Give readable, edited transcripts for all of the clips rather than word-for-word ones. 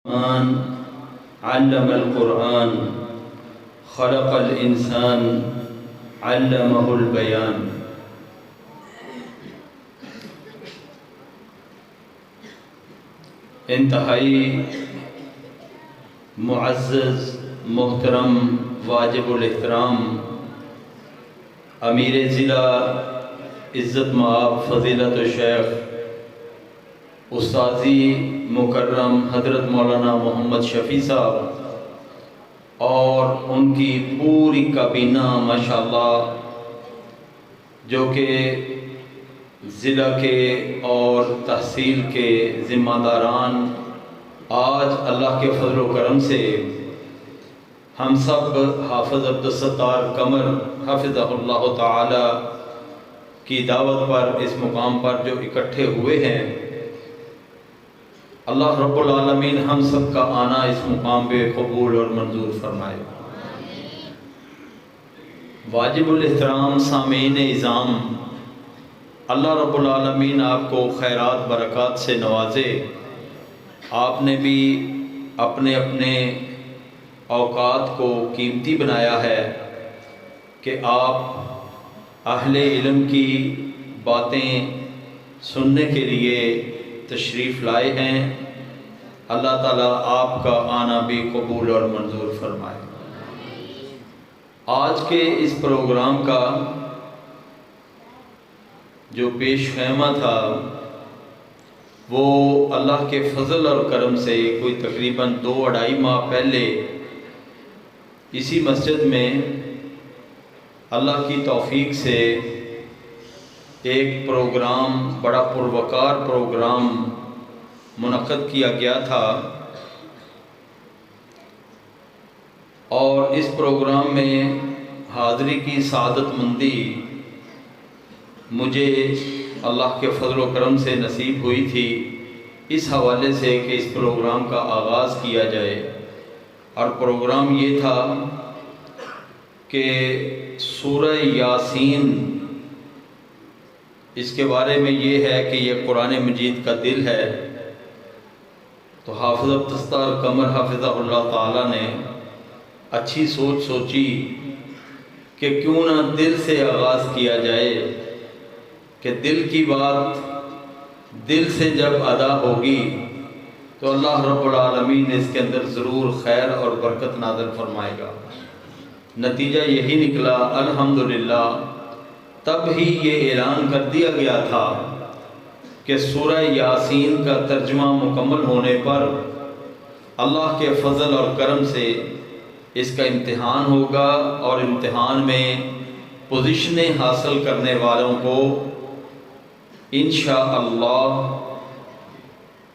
علم القرآن خلق الانسان علمہ البیان۔ انتہائی معزز محترم واجب الاحترام امیر ضلع عزت مآب فضیلت الشیخ استاذی مکرم حضرت مولانا محمد شفیع صاحب اور ان کی پوری کابینہ ماشاءاللہ، جو کہ ضلع کے اور تحصیل کے ذمہ داران، آج اللہ کے فضل و کرم سے ہم سب حافظ عبدالستار قمر حفظہ اللہ تعالی کی دعوت پر اس مقام پر جو اکٹھے ہوئے ہیں، اللہ رب العالمین ہم سب کا آنا اس مقام پہ قبول اور منظور فرمائے۔ واجب الاحترام سامعین اعظام، اللہ رب العالمین آپ کو خیرات برکات سے نوازے۔ آپ نے بھی اپنے اپنے اوقات کو قیمتی بنایا ہے کہ آپ اہل علم کی باتیں سننے کے لیے تشریف لائے ہیں۔ اللہ تعالیٰ آپ کا آنا بھی قبول اور منظور فرمائے۔ آج کے اس پروگرام کا جو پیش خیمہ تھا وہ اللہ کے فضل اور کرم سے کوئی تقریباً 2-2.5 ماہ پہلے اسی مسجد میں اللہ کی توفیق سے ایک پروگرام، بڑا پروقار پروگرام منعقد کیا گیا تھا، اور اس پروگرام میں حاضری کی سعادت مندی مجھے اللہ کے فضل و کرم سے نصیب ہوئی تھی، اس حوالے سے کہ اس پروگرام کا آغاز کیا جائے۔ اور پروگرام یہ تھا کہ سورہ یاسین، اس کے بارے میں یہ ہے کہ یہ قرآن مجید کا دل ہے، تو حافظ عبدالستار قمر حافظہ اللہ تعالیٰ نے اچھی سوچ سوچی کہ کیوں نہ دل سے آغاز کیا جائے، کہ دل کی بات دل سے جب ادا ہوگی تو اللہ رب العالمین نے اس کے اندر ضرور خیر اور برکت نازل فرمائے گا۔ نتیجہ یہی نکلا الحمدللہ۔ تب ہی یہ اعلان کر دیا گیا تھا کہ سورہ یاسین کا ترجمہ مکمل ہونے پر اللہ کے فضل اور کرم سے اس کا امتحان ہوگا، اور امتحان میں پوزیشنیں حاصل کرنے والوں کو انشاءاللہ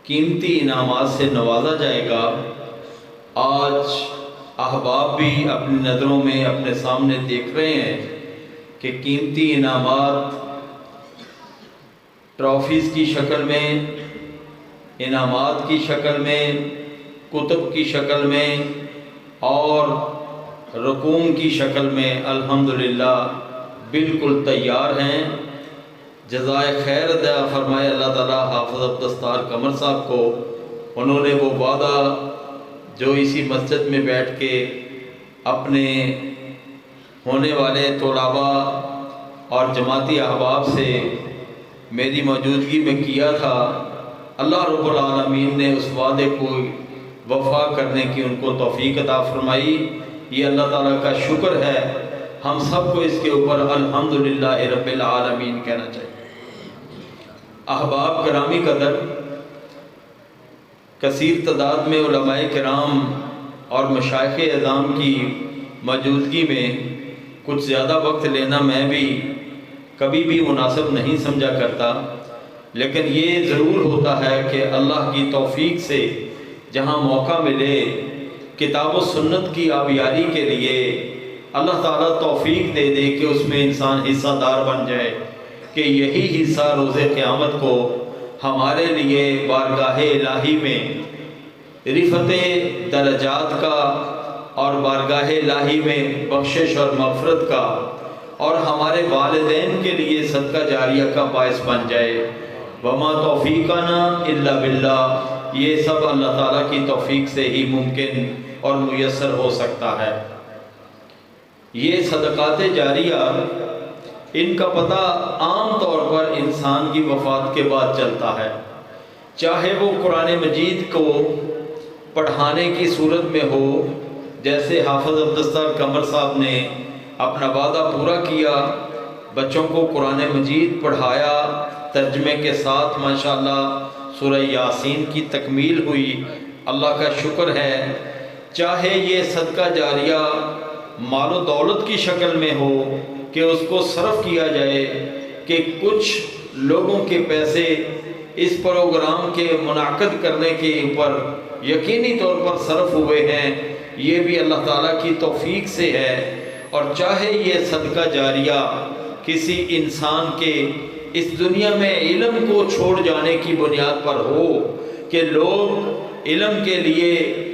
قیمتی انعامات سے نوازا جائے گا۔ آج احباب بھی اپنی نظروں میں اپنے سامنے دیکھ رہے ہیں کہ قیمتی انعامات ٹرافیز کی شکل میں، انعامات کی شکل میں، کتب کی شکل میں اور رقوم کی شکل میں الحمدللہ بالکل تیار ہیں۔ جزائے خیر عطا فرمائے اللہ تعالیٰ حافظ عبدالستار قمر صاحب کو۔ انہوں نے وہ وعدہ جو اسی مسجد میں بیٹھ کے اپنے ہونے والے طلباء اور جماعتی احباب سے میری موجودگی میں کیا تھا، اللہ رب العالمین نے اس وعدے کو وفا کرنے کی ان کو توفیق عطا فرمائی۔ یہ اللہ تعالیٰ کا شکر ہے، ہم سب کو اس کے اوپر الحمدللہ رب العالمین کہنا چاہیے۔ احباب گرامی قدر، کثیر تعداد میں علماء کرام اور مشائخ اعظام کی موجودگی میں کچھ زیادہ وقت لینا میں بھی کبھی بھی مناسب نہیں سمجھا کرتا، لیکن یہ ضرور ہوتا ہے کہ اللہ کی توفیق سے جہاں موقع ملے کتاب و سنت کی آبیاری کے لیے اللہ تعالیٰ توفیق دے دے کہ اس میں انسان حصہ دار بن جائے، کہ یہی حصہ روز قیامت کو ہمارے لیے بارگاہ الہی میں رفعت درجات کا اور بارگاہ الہی میں بخشش اور مغفرت کا اور ہمارے والدین کے لیے صدقہ جاریہ کا باعث بن جائے۔ وما توفیقنا الا باللہ، یہ سب اللہ تعالیٰ کی توفیق سے ہی ممکن اور میسر ہو سکتا ہے۔ یہ صدقات جاریہ، ان کا پتہ عام طور پر انسان کی وفات کے بعد چلتا ہے، چاہے وہ قرآن مجید کو پڑھانے کی صورت میں ہو، جیسے حافظ عبدالستار قمر صاحب نے اپنا وعدہ پورا کیا، بچوں کو قرآن مجید پڑھایا، ترجمے کے ساتھ ماشاءاللہ سورہ یاسین کی تکمیل ہوئی، اللہ کا شکر ہے۔ چاہے یہ صدقہ جاریہ مال و دولت کی شکل میں ہو کہ اس کو صرف کیا جائے، کہ کچھ لوگوں کے پیسے اس پروگرام کے منعقد کرنے کے اوپر یقینی طور پر صرف ہوئے ہیں، یہ بھی اللہ تعالیٰ کی توفیق سے ہے۔ اور چاہے یہ صدقہ جاریہ کسی انسان کے اس دنیا میں علم کو چھوڑ جانے کی بنیاد پر ہو، کہ لوگ علم کے لیے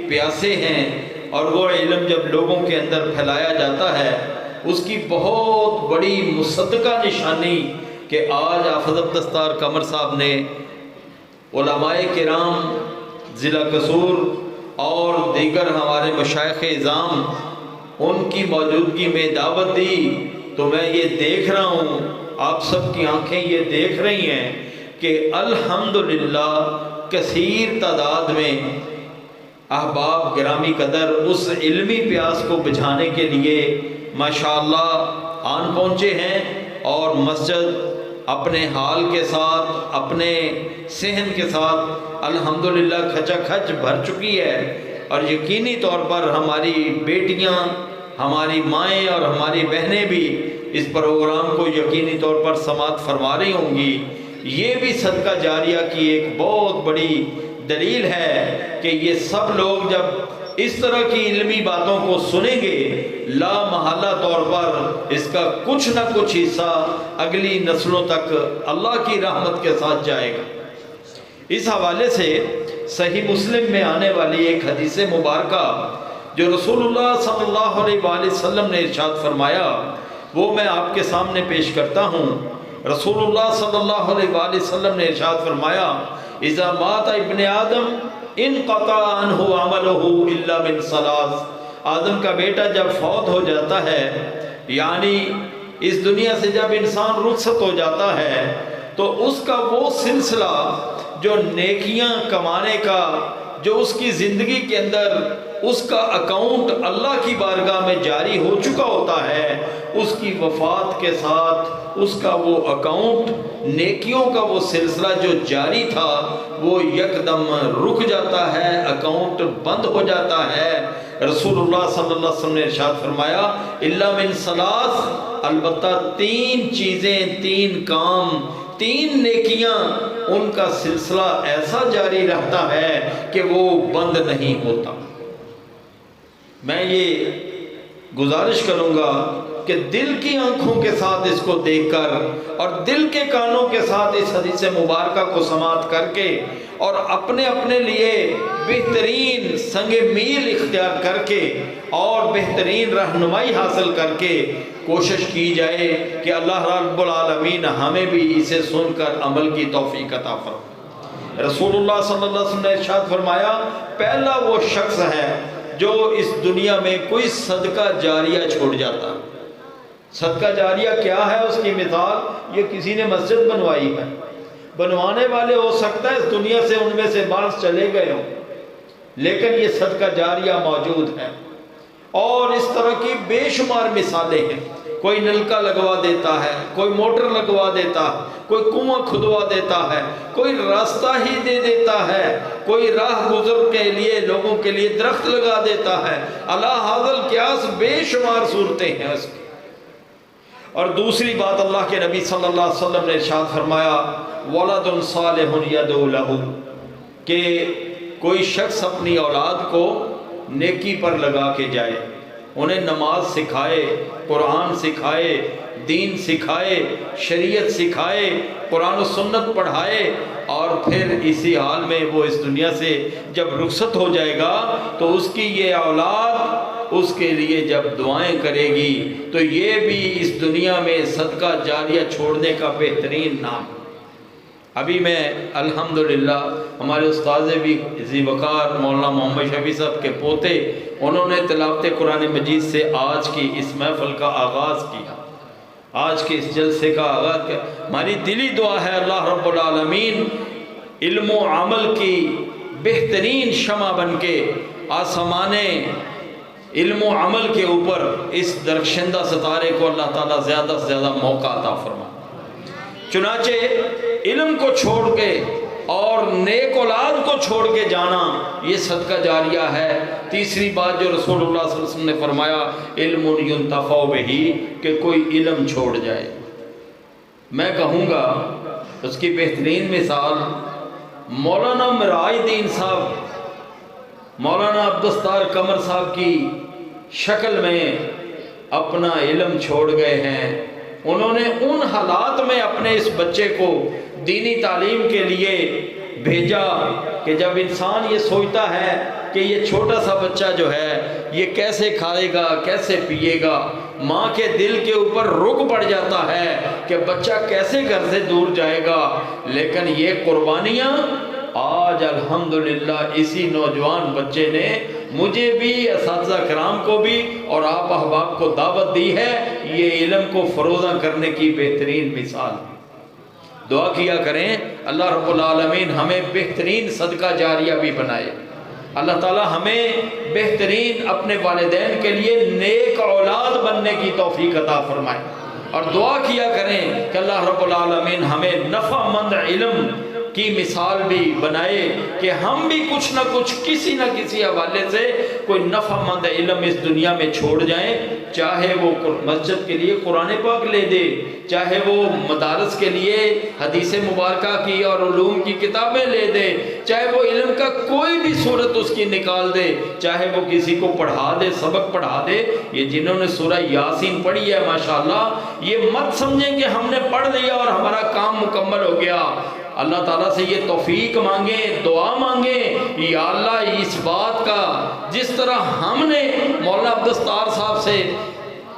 پیاسے ہیں اور وہ علم جب لوگوں کے اندر پھیلایا جاتا ہے، اس کی بہت بڑی مصدقہ نشانی کہ آج حافظ عبدالستار قمر صاحب نے علماء کرام ضلع قصور اور دیگر ہمارے مشائخ اعظام ان کی موجودگی میں دعوت دی، تو میں یہ دیکھ رہا ہوں، آپ سب کی آنکھیں یہ دیکھ رہی ہیں کہ الحمدللہ کثیر تعداد میں احباب گرامی قدر اس علمی پیاس کو بجھانے کے لیے ماشاءاللہ آن پہنچے ہیں، اور مسجد اپنے حال کے ساتھ، اپنے صحن کے ساتھ الحمدللہ کھچا کھچ بھر چکی ہے۔ اور یقینی طور پر ہماری بیٹیاں، ہماری مائیں اور ہماری بہنیں بھی اس پروگرام کو یقینی طور پر سماعت فرما رہی ہوں گی۔ یہ بھی صدقہ جاریہ کی ایک بہت بڑی دلیل ہے کہ یہ سب لوگ جب اس طرح کی علمی باتوں کو سنیں گے، لا محالہ طور پر اس کا کچھ نہ کچھ حصہ اگلی نسلوں تک اللہ کی رحمت کے ساتھ جائے گا۔ اس حوالے سے صحیح مسلم میں آنے والی ایک حدیث مبارکہ جو رسول اللہ صلی اللہ علیہ وآلہ وسلم نے ارشاد فرمایا، وہ میں آپ کے سامنے پیش کرتا ہوں۔ رسول اللہ صلی اللہ علیہ وآلہ وسلم نے ارشاد فرمایا، اذا مات ابن آدم انقطع عنہ عملہ الا من ثلاث۔ آدم کا بیٹا جب فوت ہو جاتا ہے، یعنی اس دنیا سے جب انسان رخصت ہو جاتا ہے، تو اس کا وہ سلسلہ جو نیکیاں کمانے کا، جو اس کی زندگی کے اندر اس کا اکاؤنٹ اللہ کی بارگاہ میں جاری ہو چکا ہوتا ہے، اس کی وفات کے ساتھ اس کا وہ اکاؤنٹ، نیکیوں کا وہ سلسلہ جو جاری تھا، وہ یکدم رک جاتا ہے، اکاؤنٹ بند ہو جاتا ہے۔ رسول اللہ صلی اللہ علیہ وسلم نے ارشاد فرمایا، الا من ثلاث، البتہ تین چیزیں، تین کام، تین نیکیاں، ان کا سلسلہ ایسا جاری رہتا ہے کہ وہ بند نہیں ہوتا۔ میں یہ گزارش کروں گا کہ دل کی آنکھوں کے ساتھ اس کو دیکھ کر اور دل کے کانوں کے ساتھ اس حدیث مبارکہ کو سماعت کر کے اور اپنے اپنے لیے بہترین سنگ میل اختیار کر کے اور بہترین رہنمائی حاصل کر کے کوشش کی جائے کہ اللہ رب العالمین ہمیں بھی اسے سن کر عمل کی توفیق عطا فرمائے۔ رسول اللہ صلی اللہ علیہ وسلم نے ارشاد فرمایا، پہلا وہ شخص ہے جو اس دنیا میں کوئی صدقہ جاریہ چھوڑ جاتا۔ صدقہ جاریہ کیا ہے؟ اس کی مثال یہ کسی نے مسجد بنوائی ہے، بنوانے والے ہو سکتا ہے اس دنیا سے ان میں سے بعض چلے گئے ہوں، لیکن یہ صدقہ جاریہ موجود ہے۔ اور اس طرح کی بے شمار مثالیں ہیں، کوئی نلکا لگوا دیتا ہے، کوئی موٹر لگوا دیتا ہے، کوئی کنواں کھدوا دیتا ہے، کوئی راستہ ہی دے دیتا ہے، کوئی راہ گزر کے لیے لوگوں کے لیے درخت لگا دیتا ہے، اللہ حاضل قیاس بے شمار صورتیں ہیں اس کی۔ اور دوسری بات اللہ کے نبی صلی اللہ علیہ وسلم نے ارشاد فرمایا، ولد صالح یدعو لہ، کہ کوئی شخص اپنی اولاد کو نیکی پر لگا کے جائے، انہیں نماز سکھائے، قرآن سکھائے، دین سکھائے، شریعت سکھائے، قرآن و سنت پڑھائے، اور پھر اسی حال میں وہ اس دنیا سے جب رخصت ہو جائے گا تو اس کی یہ اولاد اس کے لیے جب دعائیں کرے گی تو یہ بھی اس دنیا میں صدقہ جاریہ چھوڑنے کا بہترین نام۔ ابھی میں الحمدللہ ہمارے استاذ بھی ذی وقار مولانا محمد شفیع صاحب کے پوتے، انہوں نے تلاوت قرآن مجید سے آج کی اس محفل کا آغاز کیا، آج کے اس جلسے کا آغاز کیا۔ ہماری دلی دعا ہے اللہ رب العالمین علم و عمل کی بہترین شمع بن کے آسمان علم و عمل کے اوپر اس درخشندہ ستارے کو اللہ تعالیٰ زیادہ سے زیادہ موقع عطا فرمائے۔ چنانچہ علم کو چھوڑ کے اور نیک اولاد کو چھوڑ کے جانا یہ صدقہ جاریہ ہے۔ تیسری بات جو رسول اللہ صلی اللہ علیہ وسلم نے فرمایا، علم ینتفع بہ، کہ کوئی علم چھوڑ جائے۔ میں کہوں گا اس کی بہترین مثال مولانا معراج الدین صاحب، مولانا عبدالستار قمر صاحب کی شکل میں اپنا علم چھوڑ گئے ہیں۔ انہوں نے ان حالات میں اپنے اس بچے کو دینی تعلیم کے لیے بھیجا کہ جب انسان یہ سوچتا ہے کہ یہ چھوٹا سا بچہ جو ہے یہ کیسے کھائے گا، کیسے پیے گا، ماں کے دل کے اوپر رک پڑ جاتا ہے کہ بچہ کیسے گھر سے دور جائے گا۔ لیکن یہ قربانیاں آج الحمدللہ اسی نوجوان بچے نے مجھے بھی، اساتذہ کرام کو بھی اور آپ احباب کو دعوت دی ہے، یہ علم کو فروزاں کرنے کی بہترین مثال۔ دعا کیا کریں اللہ رب العالمین ہمیں بہترین صدقہ جاریہ بھی بنائے، اللہ تعالی ہمیں بہترین اپنے والدین کے لیے نیک اولاد بننے کی توفیق عطا فرمائے، اور دعا کیا کریں کہ اللہ رب العالمین ہمیں نفع مند علم کی مثال بھی بنائے کہ ہم بھی کچھ نہ کچھ کسی نہ کسی حوالے سے کوئی نفع مند علم اس دنیا میں چھوڑ جائیں، چاہے وہ مسجد کے لیے قرآن پاک لے دے، چاہے وہ مدارس کے لیے حدیث مبارکہ کی اور علوم کی کتابیں لے دے، چاہے وہ علم کا کوئی بھی صورت اس کی نکال دے، چاہے وہ کسی کو پڑھا دے، سبق پڑھا دے۔ یہ جنہوں نے سورہ یاسین پڑھی ہے ماشاءاللہ، یہ مت سمجھیں کہ ہم نے پڑھ لیا اور ہمارا کام مکمل ہو گیا۔ اللہ تعالیٰ سے یہ توفیق مانگیں، دعا مانگیں، یا اللہ اس بات کا جس طرح ہم نے مولانا عبدالستار صاحب سے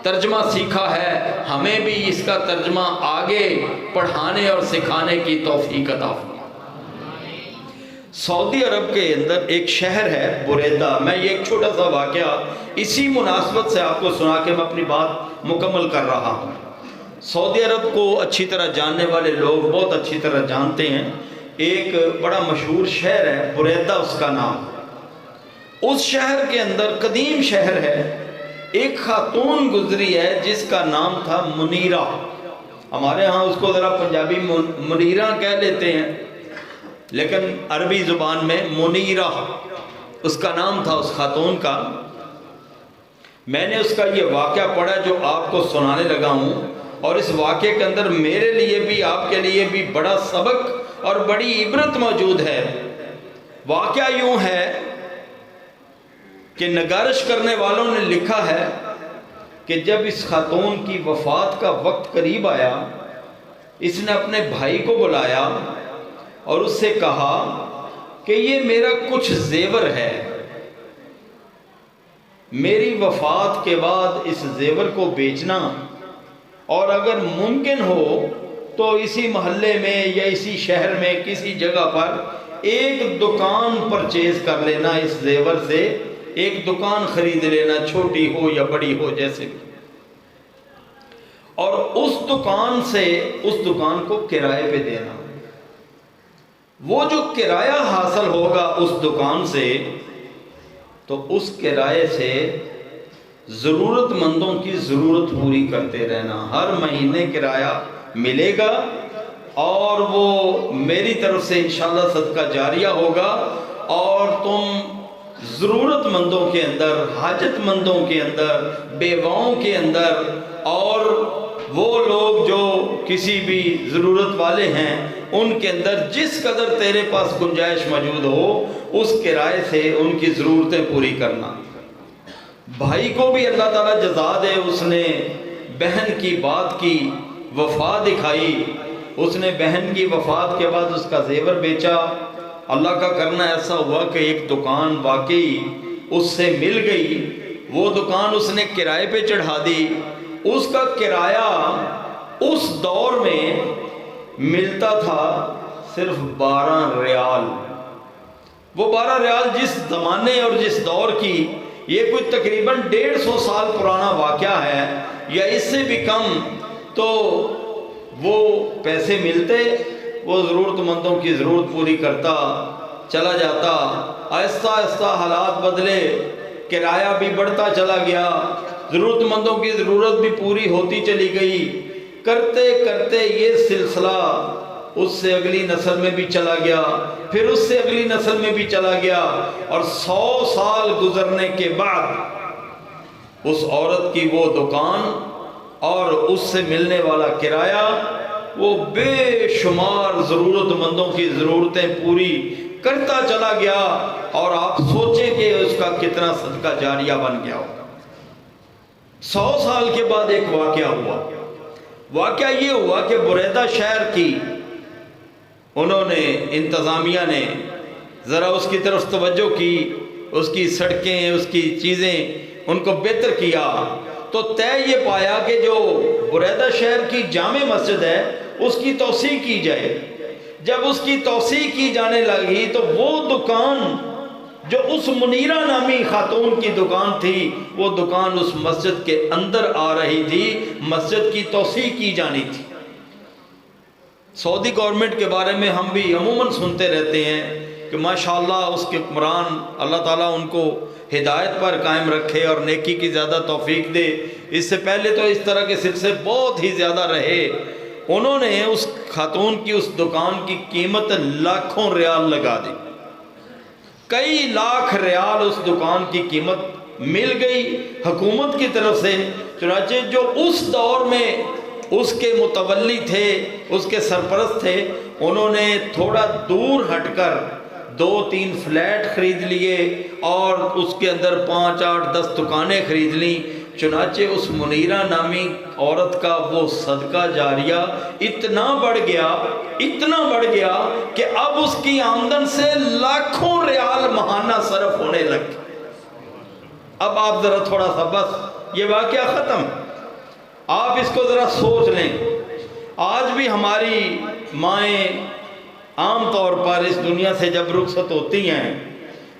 ترجمہ سیکھا ہے، ہمیں بھی اس کا ترجمہ آگے پڑھانے اور سکھانے کی توفیق عطا فرمائے۔ سعودی عرب کے اندر ایک شہر ہے بریدہ، میں یہ ایک چھوٹا سا واقعہ اسی مناسبت سے آپ کو سنا کے میں اپنی بات مکمل کر رہا ہوں۔ سعودی عرب کو اچھی طرح جاننے والے لوگ بہت اچھی طرح جانتے ہیں، ایک بڑا مشہور شہر ہے بریدہ اس کا نام۔ اس شہر کے اندر قدیم شہر ہے، ایک خاتون گزری ہے جس کا نام تھا منیرہ، ہمارے ہاں اس کو ذرا پنجابی منیرہ کہہ لیتے ہیں، لیکن عربی زبان میں منیرہ اس کا نام تھا اس خاتون کا۔ میں نے اس کا یہ واقعہ پڑھا جو آپ کو سنانے لگا ہوں، اور اس واقعے کے اندر میرے لیے بھی آپ کے لیے بھی بڑا سبق اور بڑی عبرت موجود ہے۔ واقعہ یوں ہے کہ نگارش کرنے والوں نے لکھا ہے کہ جب اس خاتون کی وفات کا وقت قریب آیا، اس نے اپنے بھائی کو بلایا اور اس سے کہا کہ یہ میرا کچھ زیور ہے، میری وفات کے بعد اس زیور کو بیچنا، اور اگر ممکن ہو تو اسی محلے میں یا اسی شہر میں کسی جگہ پر ایک دکان پرچیز کر لینا، اس زیور سے ایک دکان خرید لینا، چھوٹی ہو یا بڑی ہو جیسے بھی، اور اس دکان کو کرائے پہ دینا۔ وہ جو کرایہ حاصل ہوگا اس دکان سے، تو اس کرائے سے ضرورت مندوں کی ضرورت پوری کرتے رہنا، ہر مہینے کرایہ ملے گا، اور وہ میری طرف سے انشاءاللہ صدقہ جاریہ ہوگا، اور تم ضرورت مندوں کے اندر، حاجت مندوں کے اندر، بیواؤں کے اندر، اور وہ لوگ جو کسی بھی ضرورت والے ہیں ان کے اندر جس قدر تیرے پاس گنجائش موجود ہو اس کرائے سے ان کی ضرورتیں پوری کرنا۔ بھائی کو بھی اللہ تعالیٰ جزا دے، اس نے بہن کی بات کی، وفا دکھائی، اس نے بہن کی وفات کے بعد اس کا زیور بیچا۔ اللہ کا کرنا ایسا ہوا کہ ایک دکان واقعی اس سے مل گئی، وہ دکان اس نے کرائے پہ چڑھا دی۔ اس کا کرایہ اس دور میں ملتا تھا صرف 12 ریال. وہ 12 ریال جس زمانے اور جس دور کی، یہ کوئی تقریباً 150 سال پرانا واقعہ ہے یا اس سے بھی کم، تو وہ پیسے ملتے، وہ ضرورت مندوں کی ضرورت پوری کرتا چلا جاتا. آہستہ آہستہ حالات بدلے، کرایہ بھی بڑھتا چلا گیا، ضرورت مندوں کی ضرورت بھی پوری ہوتی چلی گئی. کرتے کرتے یہ سلسلہ اس سے اگلی نسل میں بھی چلا گیا، پھر اس سے اگلی نسل میں بھی چلا گیا، اور 100 سال گزرنے کے بعد اس عورت کی وہ دکان اور اس سے ملنے والا کرایہ وہ بے شمار ضرورت مندوں کی ضرورتیں پوری کرتا چلا گیا. اور آپ سوچیں کہ اس کا کتنا صدقہ جاریہ بن گیا ہوگا. 100 سال کے بعد ایک واقعہ ہوا. واقعہ یہ ہوا کہ بریدہ شہر کی انہوں نے، انتظامیہ نے ذرا اس کی طرف توجہ کی، اس کی سڑکیں، اس کی چیزیں ان کو بہتر کیا، تو طے یہ پایا کہ جو بریدہ شہر کی جامع مسجد ہے اس کی توسیع کی جائے. جب اس کی توسیع کی جانے لگی تو وہ دکان جو اس منیرہ نامی خاتون کی دکان تھی، وہ دکان اس مسجد کے اندر آ رہی تھی، مسجد کی توسیع کی جانی تھی. سعودی گورنمنٹ کے بارے میں ہم بھی عموماً سنتے رہتے ہیں کہ ماشاءاللہ اس کے حکمران، اللہ تعالیٰ ان کو ہدایت پر قائم رکھے اور نیکی کی زیادہ توفیق دے. اس سے پہلے تو اس طرح کے سلسلے بہت ہی زیادہ رہے. انہوں نے اس خاتون کی اس دکان کی قیمت لاکھوں ریال لگا دی. کئی لاکھ ریال اس دکان کی قیمت مل گئی حکومت کی طرف سے. چنانچہ جو اس دور میں اس کے متولی تھے، اس کے سرپرست تھے، انہوں نے تھوڑا دور ہٹ کر 2-3 فلیٹ خرید لیے اور اس کے اندر 5-8-10 دکانیں خرید لیں. چنانچہ اس منیرہ نامی عورت کا وہ صدقہ جاریہ اتنا بڑھ گیا کہ اب اس کی آمدن سے لاکھوں ریال ماہانہ صرف ہونے لگے. اب آپ ذرا تھوڑا سا، بس یہ واقعہ ختم، آپ اس کو ذرا سوچ لیں. آج بھی ہماری مائیں عام طور پر اس دنیا سے جب رخصت ہوتی ہیں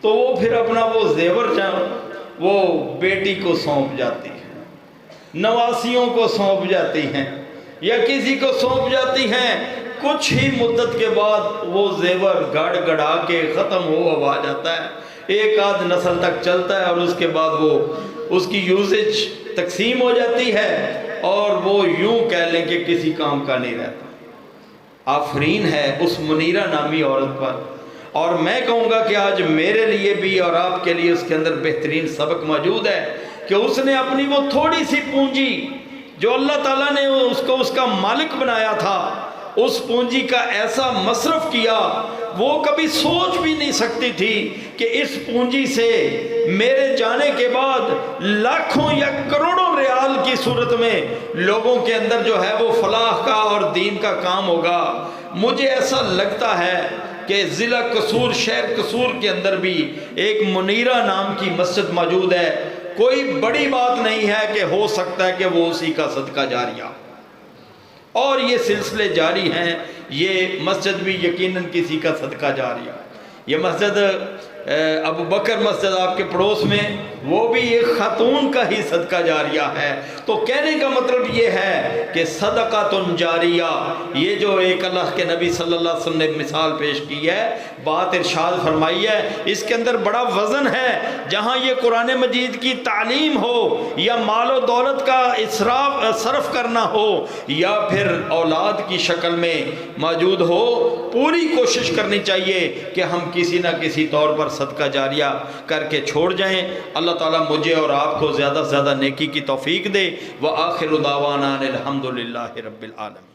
تو وہ پھر اپنا وہ زیور وہ بیٹی کو سونپ جاتی ہیں، نواسیوں کو سونپ جاتی ہیں، یا کسی کو سونپ جاتی ہیں. کچھ ہی مدت کے بعد وہ زیور گڑ گڑا کے ختم ہو آ جاتا ہے. ایک آدھ نسل تک چلتا ہے اور اس کے بعد وہ اس کی یوزیج تقسیم ہو جاتی ہے اور وہ یوں کہہ لیں کہ کسی کام کا نہیں رہتا. آفرین ہے اس منیرہ نامی عورت پر. اور میں کہوں گا کہ آج میرے لیے بھی اور آپ کے لیے اس کے اندر بہترین سبق موجود ہے کہ اس نے اپنی وہ تھوڑی سی پونجی جو اللہ تعالیٰ نے اس کو اس کا مالک بنایا تھا، اس پونجی کا ایسا مصرف کیا. وہ کبھی سوچ بھی نہیں سکتی تھی کہ اس پونجی سے میرے جانے کے بعد لاکھوں یا کروڑوں ریال کی صورت میں لوگوں کے اندر جو ہے وہ فلاح کا اور دین کا کام ہوگا. مجھے ایسا لگتا ہے کہ ضلع قصور، شہر قصور کے اندر بھی ایک منیرہ نام کی مسجد موجود ہے. کوئی بڑی بات نہیں ہے کہ ہو سکتا ہے کہ وہ اسی کا صدقہ جاریہ، اور یہ سلسلے جاری ہیں. یہ مسجد بھی یقیناً کسی کا صدقہ جاریہ. یہ مسجد ابو بکر مسجد آپ کے پڑوس میں، وہ بھی ایک خاتون کا ہی صدقہ جاریہ ہے. تو کہنے کا مطلب یہ ہے کہ صدقۃ جاریہ، یہ جو ایک اللہ کے نبی صلی اللہ علیہ وسلم نے مثال پیش کی ہے، بات ارشاد فرمائی ہے، اس کے اندر بڑا وزن ہے. جہاں یہ قرآن مجید کی تعلیم ہو یا مال و دولت کا صرف کرنا ہو یا پھر اولاد کی شکل میں موجود ہو، پوری کوشش کرنی چاہیے کہ ہم کسی نہ کسی طور پر صدقہ جاریہ کر کے چھوڑ جائیں. اللہ تعالیٰ مجھے اور آپ کو زیادہ سے زیادہ نیکی کی توفیق دے. وآخر دعوانا الحمدللہ رب العالمین.